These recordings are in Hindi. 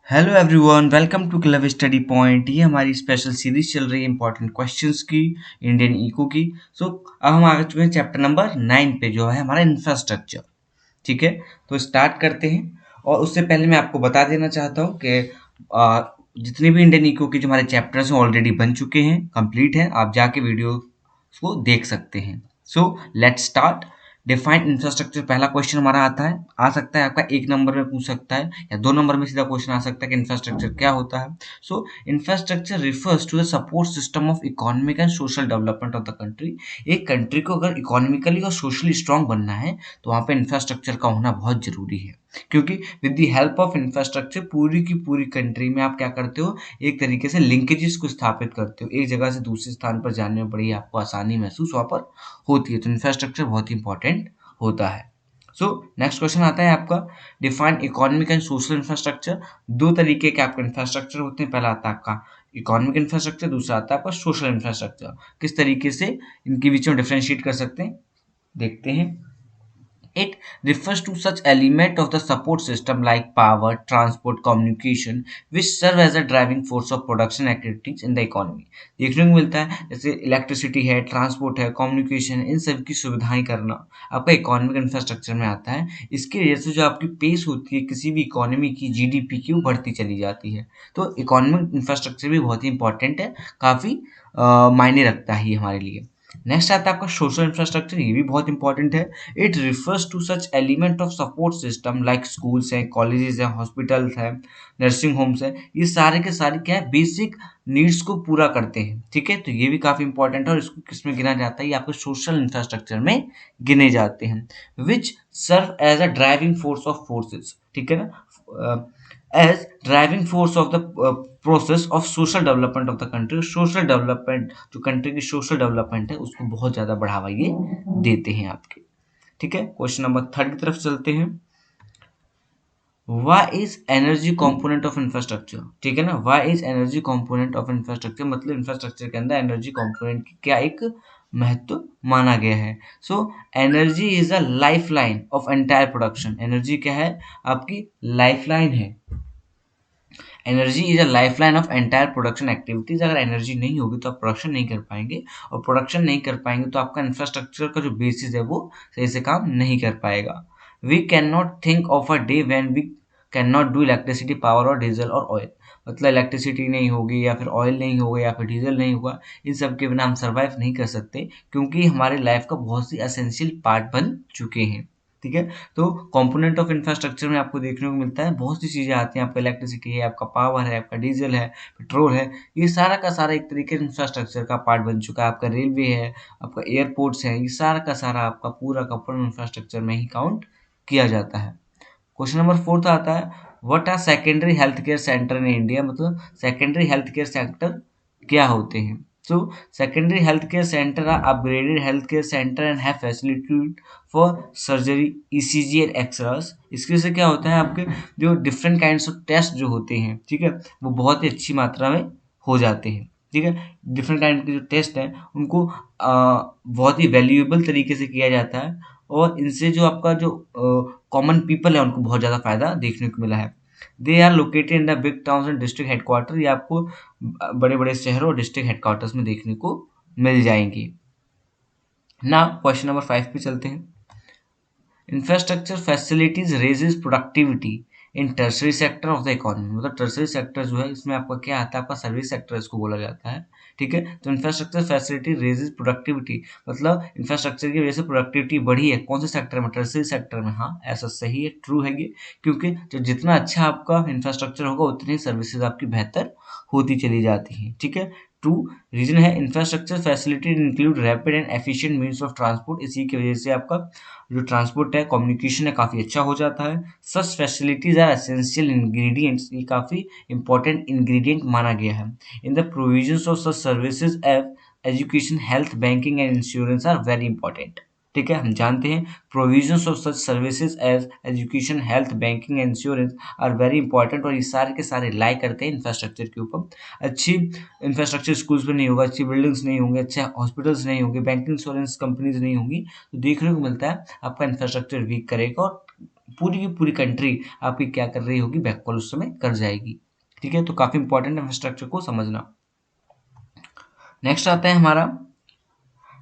Hello everyone, welcome to club study point. ये हमारी स्पेशल सीरीज चल रही है इंपॉर्टेंट क्वेश्चंस की, इंडियन इको की। अब हम आ चुके हैं चैप्टर नंबर 9 पे, जो है हमारा इंफ्रास्ट्रक्चर। ठीक है, तो स्टार्ट करते हैं। और उससे पहले मैं आपको बता देना चाहता हूँ कि जितने भी इंडियन इको के जो हमारे चैप्टर्स हैं ऑलरेडी बन चुके हैं, कंप्लीट हैं। आप जाके वीडियो को देख सकते हैं। Let's start. डिफाइंड इंफ्रास्ट्रक्चर पहला क्वेश्चन हमारा आता है, आ सकता है आपका 1 नंबर में पूछ सकता है या 2 नंबर में सीधा क्वेश्चन आ सकता है कि इंफ्रास्ट्रक्चर क्या होता है। Infrastructure refers to the support system of economic and social development of the country. एक कंट्री को अगर इकोनॉमिकली और सोशली स्ट्रांग बनना है तो वहाँ पे इंफ्रास्ट्रक्चर का होना बहुत जरूरी है, क्योंकि with the help of infrastructure पूरी की पूरी कंट्री में आप क्या करते हो, एक तरीके से लिंकेजेस को स्थापित करते हो। एक जगह से दूसरे स्थान पर जाने में बड़ी आपको आसानी महसूस वहाँ पर होती है। तो इंफ्रास्ट्रक्चर बहुत ही इंपॉर्टेंट होता है। नेक्स्ट क्वेश्चन आता है आपका, define economic and social infrastructure. दो तरीके के आपके इंफ्रास्ट्रक्चर होते हैं। पहला आता है आपका इकोनॉमिक इंफ्रास्ट्रक्चर, दूसरा आता है आपका सोशल इंफ्रास्ट्रक्चर। किस तरीके से इनके बीच में डिफरेंशिएट कर सकते हैं, देखते हैं। It refers to such element of the support system like power, transport, communication, which serve as a driving force of production activities in the economy। देखने को मिलता है जैसे इलेक्ट्रिसिटी है, ट्रांसपोर्ट है, कम्युनिकेशन, इन सब की सुविधाएं करना आपका इकोनॉमिक इंफ्रास्ट्रक्चर में आता है। इसकी वजह से जो आपकी पेस होती है किसी भी इकोनॉमी की, जीडीपी की, वो बढ़ती चली जाती है। तो इकोनॉमिक इंफ्रास्ट्रक्चर भी बहुत ही इंपॉर्टेंट है, काफ़ी मायने रखता है ये हमारे लिए। नेक्स्ट आता है आपका सोशल इंफ्रास्ट्रक्चर। ये भी बहुत इंपॉर्टेंट है। It refers to such element of support system like schools हैं, कॉलेजेस हैं, हॉस्पिटल्स हैं, नर्सिंग होम्स हैं। ये सारे के सारे क्या है, बेसिक नीड्स को पूरा करते हैं। ठीक है, तो ये भी काफी इंपॉर्टेंट है और इसको किस में गिना जाता है, ये आपके सोशल इंफ्रास्ट्रक्चर में गिने जाते हैं। Which serve as a driving force of forces. ठीक है ना, as driving force of the process of social development of the country. Social development, जो कंट्री की सोशल डेवलपमेंट है, उसको बहुत ज़्यादा बढ़ावा ये देते हैं आपके। ठीक है, क्वेश्चन नंबर 3 की तरफ चलते हैं। Why is energy component of infrastructure. ठीक है ना, why is energy component of infrastructure, मतलब इंफ्रास्ट्रक्चर के अंदर एनर्जी कंपोनेंट की क्या एक महत्व माना गया है। Energy is a life line of entire production. Energy क्या है, आपकी लाइफ लाइन है। Energy is a life line of entire production activities. अगर एनर्जी नहीं होगी तो आप प्रोडक्शन नहीं कर पाएंगे, और प्रोडक्शन नहीं कर पाएंगे तो आपका इंफ्रास्ट्रक्चर का जो बेसिस है वो सही से काम नहीं कर पाएगा। We can not think of a day when we can not do electricity, power और डीजल और ऑयल। मतलब इलेक्ट्रिसिटी नहीं होगी या फिर ऑयल नहीं होगा या फिर डीजल नहीं होगा, इन सब के बिना हम सर्वाइव नहीं कर सकते, क्योंकि हमारे लाइफ का बहुत सी एसेंशियल पार्ट बन चुके हैं। ठीक है, तो कंपोनेंट ऑफ इंफ्रास्ट्रक्चर में आपको देखने को मिलता है बहुत सी चीजें आती हैं। आपका इलेक्ट्रिसिटी है, आपका पावर है, आपका डीजल है, पेट्रोल है। ये सारा का सारा एक तरीके से इंफ्रास्ट्रक्चर का पार्ट बन चुका है। आपका रेलवे है, आपका एयरपोर्ट्स है, ये सारा का सारा आपका पूरा का पूरा इंफ्रास्ट्रक्चर में ही काउंट किया जाता है। क्वेश्चन नंबर 4 आता है, what are secondary health care center in India. मतलब सेकेंडरी हेल्थ केयर सेंटर क्या होते हैं। Secondary health care center are upgraded health care center and have facility for surgery, ECG and x-rays. इसके से क्या होता है, आपके जो डिफरेंट काइंड्स ऑफ टेस्ट जो होते हैं, ठीक है, वो बहुत ही अच्छी मात्रा में हो जाते हैं। ठीक है, डिफरेंट काइंड के जो टेस्ट हैं उनको बहुत ही वैल्यूएबल तरीके से किया जाता है, और इनसे जो आपका जो कॉमन पीपल है उनको बहुत ज़्यादा फायदा देखने को मिला है। They are located in the big towns and district headquarter. ये आपको बड़े बड़े शहरों और डिस्ट्रिक्ट हेडक्वार्टर्स में देखने को मिल जाएंगी। ना क्वेश्चन नंबर 5 पे चलते हैं। Infrastructure facilities raises productivity in tertiary sector of the economy. मतलब टर्सरी सेक्टर जो है इसमें आपका क्या आता है, आपका सर्विस सेक्टर इसको बोला जाता है। ठीक है, तो इंफ्रास्ट्रक्चर फैसिलिटी रेजेस प्रोडक्टिविटी, मतलब इंफ्रास्ट्रक्चर की वजह से प्रोडक्टिविटी बढ़ी है। कौन से सेक्टर में, टर्सरी सेक्टर में। हाँ, ऐसा सही है, ट्रू है ये, क्योंकि जो जितना अच्छा आपका इंफ्रास्ट्रक्चर होगा उतनी सर्विसेज आपकी बेहतर होती चली जाती हैं। ठीक है, टू रीजन है, infrastructure facility include rapid and efficient means of transport. इसी की वजह से आपका जो ट्रांसपोर्ट है, कम्युनिकेशन है, काफ़ी अच्छा हो जाता है। Such facilities are essential ingredients. ये काफ़ी इंपॉर्टेंट इंग्रेडिएंट माना गया है in the provisions of such services as education, health, banking and insurance are very important. ठीक है, हम जानते हैं provisions of such services as education, health, banking and insurance are very important, और ये सारे के सारे लाई करते हैं इंफ्रास्ट्रक्चर के ऊपर। अच्छी इंफ्रास्ट्रक्चर स्कूल्स में नहीं होगा, अच्छी बिल्डिंग्स नहीं होंगे, अच्छे हॉस्पिटल्स नहीं होंगे, बैंकिंग इंश्योरेंस कंपनीज नहीं होंगी, तो देखने को मिलता है आपका इंफ्रास्ट्रक्चर वीक करेगा और पूरी की पूरी कंट्री आपकी क्या कर रही होगी, बैकवर्ड उस समय कर जाएगी। ठीक है, तो काफी इंपॉर्टेंट इंफ्रास्ट्रक्चर को समझना। नेक्स्ट आता है हमारा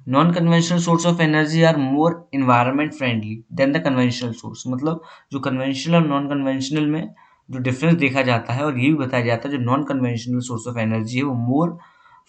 non conventional source of energy are more environment friendly than the conventional source. मतलब जो कन्वेंशनल और नॉन कन्वेंशनल में जो डिफरेंस देखा जाता है, और ये भी बताया जाता है जो non conventional source of energy है वो मोर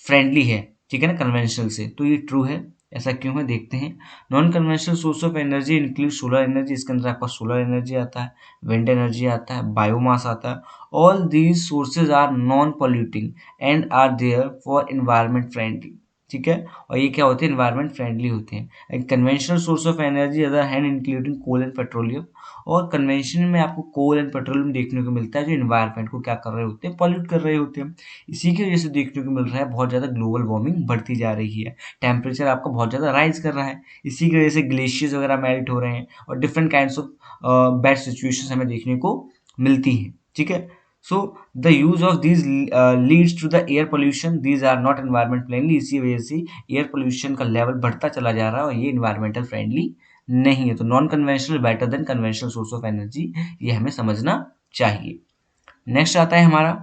फ्रेंडली है, ठीक है ना, कन्वेंशनल से। तो ये ट्रू है, ऐसा क्यों है देखते हैं। Non conventional source of energy include solar energy, इसके अंदर आपका सोलर एनर्जी आता है, विंड एनर्जी आता है, बायोमास आता है। All these sources are non polluting and are therefore environment friendly, ठीक है। और ये क्या होते हैं, एनवायरमेंट फ्रेंडली होते हैं। And conventional source of energy other hand including coal and petroleum. और कन्वेंशन में आपको कोल एंड पेट्रोलियम देखने को मिलता है जो एनवायरमेंट को क्या कर रहे होते हैं, पॉल्यूट कर रहे होते हैं। इसी की वजह से देखने को मिल रहा है बहुत ज़्यादा ग्लोबल वार्मिंग बढ़ती जा रही है, टेम्परेचर आपका बहुत ज़्यादा राइज कर रहा है। इसी की वजह से ग्लेशियर्स वगैरह मेल्ट हो रहे हैं और different kinds of bad situation हमें देखने को मिलती हैं, ठीक है। So the use of these leads to the air pollution. These are not environment friendly. इसी वजह से एयर पोल्यूशन का लेवल बढ़ता चला जा रहा है और ये इन्वायरमेंटल फ्रेंडली नहीं है। तो non conventional better than conventional source of energy, ये हमें समझना चाहिए। नेक्स्ट आता है हमारा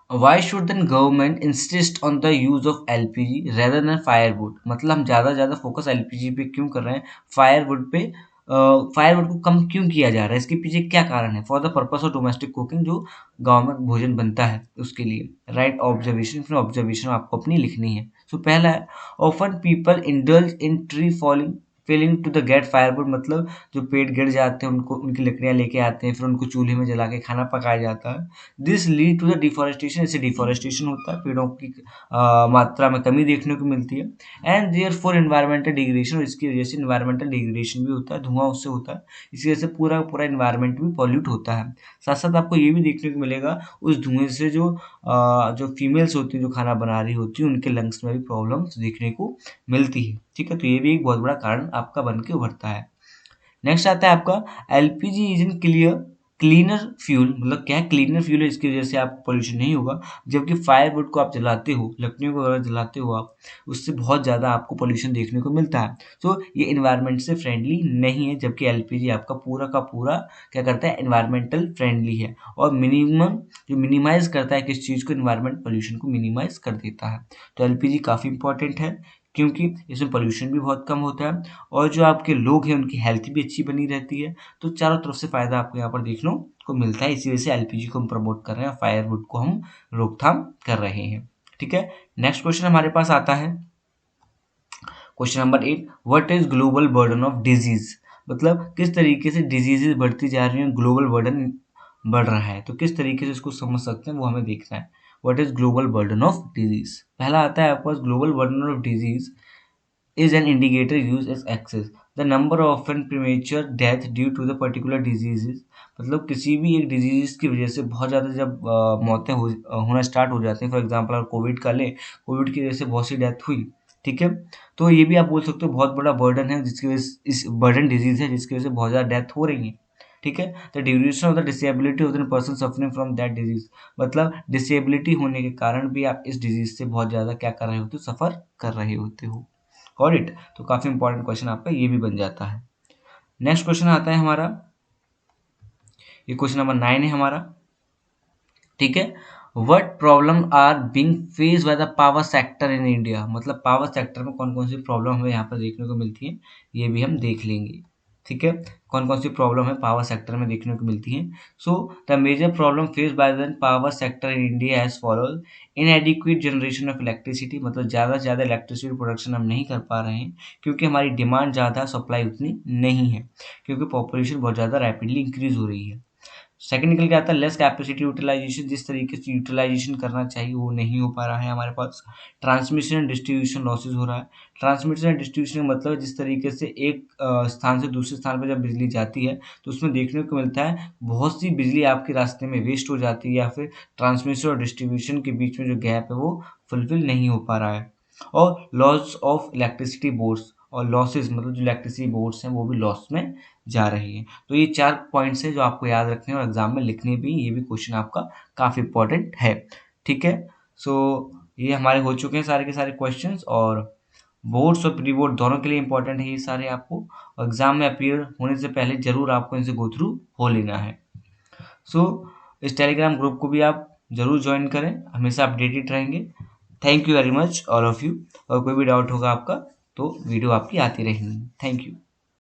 why should then government insist on the use of LPG rather than firewood. मतलब हम ज़्यादा फोकस एलपीजी पे क्यों कर रहे हैं, फायरवुड पे फायरवुड को कम क्यों किया जा रहा है, इसके पीछे क्या कारण है। For the purpose of domestic cooking, जो गाँव में भोजन बनता है उसके लिए। राइट ऑब्जर्वेशन, फिर ऑब्जर्वेशन आपको अपनी लिखनी है। सो पहला है often people indulge in tree falling felling to the get firewood. मतलब जो पेड़ गिर जाते हैं उनको, उनकी लकड़ियाँ लेके आते हैं, फिर उनको चूल्हे में जला के खाना पकाया जाता है। This lead to the deforestation, इससे डिफॉरेस्टेशन होता है, पेड़ों की मात्रा में कमी देखने को मिलती है। And therefore environmental degradation, और इसकी वजह से एनवायरमेंटल डिग्रेडेशन भी होता है, धुआं उससे होता है, इसी वजह से पूरा पूरा एनवायरमेंट भी पॉल्यूट होता है। साथ साथ आपको ये भी देखने को मिलेगा उस धुएं से जो फीमेल्स होती हैं जो खाना बना रही होती हैं उनके लंग्स में भी प्रॉब्लम्स देखने को मिलती है, ठीक है। तो ये भी एक बहुत बड़ा कारण आपका बन के उभरता है। नेक्स्ट आता है आपका LPG is in cleaner fuel. मतलब क्या है, क्लीनर फ्यूल है, इसकी वजह से आपको पोल्यूशन नहीं होगा। जबकि फायरवुड को आप जलाते हो, लकड़ियों को अगर जलाते हो आप, उससे बहुत ज़्यादा आपको पोल्यूशन देखने को मिलता है। तो ये इन्वायरमेंट से फ्रेंडली नहीं है, जबकि एलपीजी आपका पूरा का पूरा क्या करता है, इन्वायरमेंटल फ्रेंडली है और मिनिमम जो मिनिमाइज करता है किस चीज़ को, इन्वायरमेंट पोल्यूशन को मिनिमाइज कर देता है। तो एलपीजी काफ़ी इंपॉर्टेंट है क्योंकि इसमें पोल्यूशन भी बहुत कम होता है और जो आपके लोग हैं उनकी हेल्थ भी अच्छी बनी रहती है। तो चारों तरफ से फ़ायदा आपको यहाँ पर देखने को मिलता है। इसी वजह से एलपीजी को हम प्रमोट कर रहे हैं, फायरवुड को हम रोकथाम कर रहे हैं, ठीक है। नेक्स्ट क्वेश्चन हमारे पास आता है question number 8, what is global burden of disease. मतलब किस तरीके से डिजीजेज बढ़ती जा रही हैं, ग्लोबल बर्डन बढ़ रहा है, तो किस तरीके से इसको समझ सकते हैं वो हमें देखना है। What is global burden of disease, पहला आता है आपके पास global burden of disease is an indicator used as axis the number of and premature death due to the particular diseases। मतलब किसी भी एक डिजीज की वजह से बहुत ज़्यादा जब मौतें होना स्टार्ट हो जाती हैं, फॉर एग्जांपल अगर कोविड का लें, कोविड की वजह से बहुत सी डेथ हुई, ठीक है। तो ये भी आप बोल सकते हो बहुत बड़ा बर्डन है, जिसकी वजह से इस बर्डन डिजीज है जिसकी वजह से बहुत ज़्यादा डेथ हो रही है, ठीक है। The duration of the disability of the person suffering from that disease. मतलब डिसेबिलिटी होने के कारण भी आप इस डिजीज से बहुत ज़्यादा क्या कर रहे होते हो, सफ़र कर रहे होते हो। Got it. तो काफी इंपॉर्टेंट क्वेश्चन आपका ये भी बन जाता है। नेक्स्ट क्वेश्चन आता है हमारा, ये क्वेश्चन नंबर 9 है हमारा, ठीक है। What problem are being faced by the power sector in India. मतलब पावर सेक्टर में कौन कौन सी प्रॉब्लम हमें यहाँ पर देखने को मिलती है, ये भी हम देख लेंगे, ठीक है। कौन कौन सी प्रॉब्लम है पावर सेक्टर में देखने को मिलती है। So the major problem faced by the power sector in India as follows, inadequate generation of electricity. मतलब ज़्यादा से ज़्यादा इलेक्ट्रिसिटी प्रोडक्शन हम नहीं कर पा रहे हैं क्योंकि हमारी डिमांड ज़्यादा, सप्लाई उतनी नहीं है, क्योंकि पॉपुलेशन बहुत ज़्यादा रैपिडली इंक्रीज हो रही है। सेकंड निकल के आता है लेस कैपेसिटी यूटिलाइजेशन, जिस तरीके से यूटिलाइजेशन करना चाहिए वो नहीं हो पा रहा है हमारे पास। ट्रांसमिशन एंड डिस्ट्रीब्यूशन लॉसेज हो रहा है। ट्रांसमिशन एंड डिस्ट्रीब्यूशन का मतलब जिस तरीके से एक स्थान से दूसरे स्थान पर जब बिजली जाती है तो उसमें देखने को मिलता है बहुत सी बिजली आपके रास्ते में वेस्ट हो जाती है, या फिर ट्रांसमिशन और डिस्ट्रीब्यूशन के बीच में जो गैप है वो फुलफिल नहीं हो पा रहा है। और लॉस ऑफ इलेक्ट्रिसिटी बोर्ड्स, और लॉसेज मतलब जो इलेक्ट्रिसिटी बोर्ड्स हैं वो भी लॉस में जा रही हैं। तो ये 4 पॉइंट्स हैं जो आपको याद रखने और एग्जाम में लिखने भी, ये भी क्वेश्चन आपका काफ़ी इंपॉर्टेंट है, ठीक है। सो ये हमारे हो चुके हैं सारे के सारे क्वेश्चंस, और बोर्ड्स और प्री बोर्ड दोनों के लिए इंपॉर्टेंट है ये सारे आपको, और एग्जाम में अपीयर होने से पहले जरूर आपको इनसे गो थ्रू हो लेना है। सो इस टेलीग्राम ग्रुप को भी आप जरूर ज्वाइन करें, हमेशा अपडेटेड रहेंगे। Thank you very much all of you. और कोई भी डाउट होगा आपका तो वीडियो आपकी आती रहेंगी। Thank you.